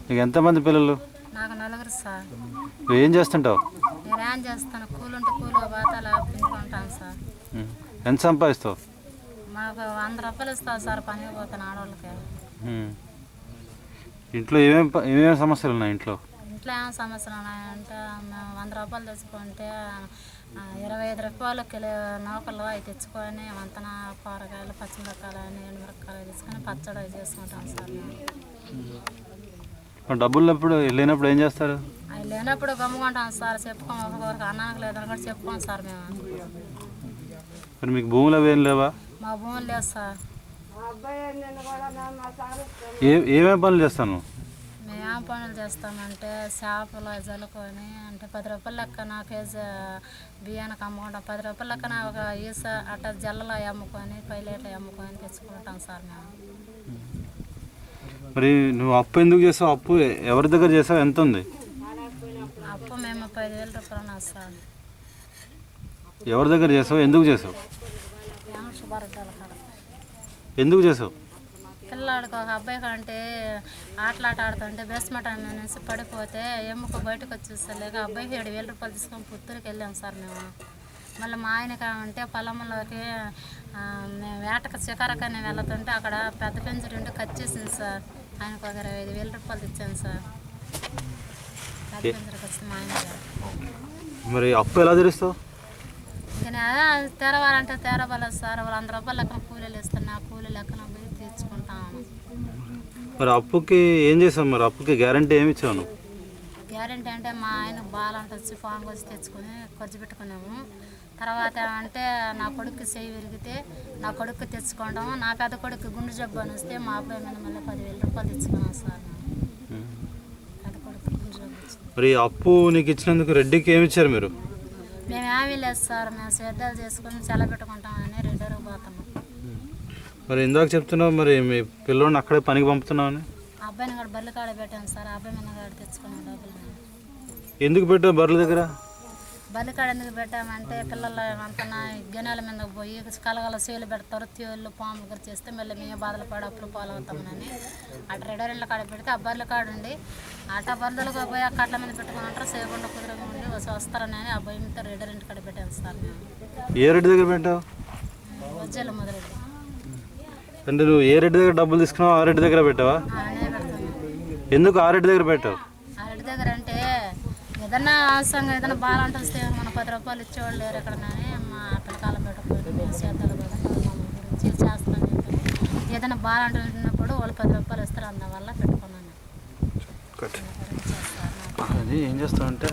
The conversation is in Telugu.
నీకు ఎంతమంది పిల్లలు? నాకు నలుగురు సార్. నువ్వు ఏం చేస్తుంటావు? నేను ఏం చేస్తాను, కూలి ఉంటే కూలి బాతాలు పిండుకుంటాను సార్. ఎంత సంపాదిస్తావు? మాకు 100 రూపాయలు ఇస్తాను సార్, పనికి పోతాను ఆడవాళ్ళకి. ఇంట్లో ఏమేమి సమస్యలు ఉన్నాయి? ఇంట్లో ఏం సమస్యలు ఉన్నాయంటే మేము 100 రూపాయలు తెచ్చుకుంటే 25 రూపాయలు కిలో నౌకలు అవి తెచ్చుకొని వంతన కూరగాయలు పచ్చిమిరకాయలు అని ఎండుమిరకాయలు తీసుకొని పచ్చడి అవి చేసుకుంటాం సార్. డబ్బులు లేనప్పుడు ఏం చేస్తారు? అవి లేనప్పుడు గమ్ముకుంటాం సార్. చెప్పుకోం, ఒకరికి అన్నానికి లేదని కూడా చెప్పుకోం సార్ మేము. మరి మీకు భూములు అవి ఏం లేవా? మా భూములు లేదు సార్. ఏమేమి పనులు చేస్తాను? మేము ఏం పనులు చేస్తామంటే చేపలు జల్లుకొని అంటే 10 రూపాయల లెక్కన కేజీ బియ్యానికి అమ్ముకుంటాం. 10 రూపాయల లెక్కన ఒక ఈస అట్ట జల్లలు అమ్ముకొని పైలేట్లు అమ్ముకొని తెచ్చుకుంటాం సార్ మేము. మరి నువ్వు అప్పు ఎందుకు చేసావు? అప్పు ఎవరి దగ్గర చేసావు? ఎంత ఉంది అప్పు? మేము 15,000 రూపాయలు ఉన్నాం సార్. ఎవరి దగ్గర చేసావు? ఎందుకు చేసావు? ఎందుకు చేసావు? పిల్లాడికి ఒక అబ్బాయి కంటే ఆటలాట ఆడుతుంటే బేస్మెంట్ అనేసి పడిపోతే ఎముక బయటకు వచ్చేసలేక అబ్బాయికి 7,000 రూపాయలు తీసుకొని పుత్తూరుకి వెళ్ళాం సార్ మేము. మళ్ళీ మా ఆయనకి అంటే పొలంలోకి మేము వేటకు చికారకని వెళ్తుంటే అక్కడ పెద్ద పెంచుడు ఉంటే కట్ చేసింది సార్. ఆయనకు ఒక 25,000 రూపాయలు ఇచ్చాను సార్. పెద్ద పెంచుడికి వచ్చింది మా ఆయన. మరి అప్పు ఎలా తీరుస్తావు? ఇంకా తెరవాలంటే తెరవలేదు సార్. వాళ్ళు 100 రూపాయల లెక్కన కూలీలు ఇస్తున్నా, కూలీ లెక్కన పోయి తీర్చుకుంటాను. మరి అప్పుకి ఏం చేసావు? మరి అప్పుకి గ్యారంటీ ఏమి ఇచ్చావు? గ్యారంటీ అంటే మా ఆయన బాలంట వచ్చి ఫామ్ వచ్చి తెచ్చుకొని ఖర్చు పెట్టుకున్నాము. తర్వాత అంటే నా కొడుకు చేయి విరిగితే నా కొడుకు తెచ్చుకోవడము, నా పెద్ద కొడుకు గుండె జబ్బు అని వస్తే మా అబ్బాయి మీద మళ్ళీ 10,000 రూపాయలు తెచ్చుకున్నాం సార్. పెద్ద కొడుకు గుండె జబ్బు వచ్చింది. మరి అప్పు నీకు ఇచ్చినందుకు రెడ్డికి ఏమి ఇచ్చారు మీరు? మేము ఏమీ లేదు సార్. మేము శ్రద్ధలు చేసుకొని సెలబెట్టుకుంటామని రెడ్డికి పోతాము. మరి ఇందాక చెప్తున్నావు మరి మీ పిల్లోడిని అక్కడే పనికి పంపుతున్నావు అని. అబ్బాయిని కూడా బర్రెల కాడ పెట్టాను సార్. అబ్బాయి మీద కాడ తెచ్చుకున్నాం డబ్బులు. ఎందుకు పెట్టావు బర్రెల దగ్గర? బర్రెల కాడ ఎందుకు పెట్టామంటే పిల్లలు అంతా గిన్నెల మీద పోయి కలగల సీలు పెడతారు, తేళ్ళు పాములు గురి చేస్తే మళ్ళీ మేము బాధలు పడి అప్పులు పాలవుతామని అటు రెడరిళ్ళ కాడ పెడితే ఆ బర్రెల కాడ ఉండి అట బర్రెలకు పోయి ఆ కట్ల మీద పెట్టుకుని అంటారు. సేకుండా కుదురుగా ఉండి వస్తారని ఆ భయం మీద రెడరింటి కాడ పెట్టాను సార్ మేము. ఏ రెడ్డి దగ్గర పెట్టావు? వజ్జలు మొదలెడ్డి. అంటే నువ్వు ఏ రెడ్డి దగ్గర డబ్బులు తీసుకున్నావు? ఆ రెడ్డి దగ్గర పెట్టావా? నేను పెడతాను. ఎందుకు ఆ రెడ్డి దగ్గర పెట్టావు? ఆ రెడ్డి దగ్గర అంటే ఏదన్నా అవసరంగా ఏదైనా బాలంటే వస్తే మన 10 రూపాయలు ఇచ్చేవాళ్ళు లేరు ఎక్కడ. మా పిల్లకాలం పెట్టుకొని మేము చేద్దాలు గురించి చేస్తాను. ఏదైనా బాలంటే ఉన్నప్పుడు వాళ్ళు 10 రూపాయలు ఇస్తారు, అందువల్ల పెట్టుకున్నాను. ఏం చేస్తావు అంటే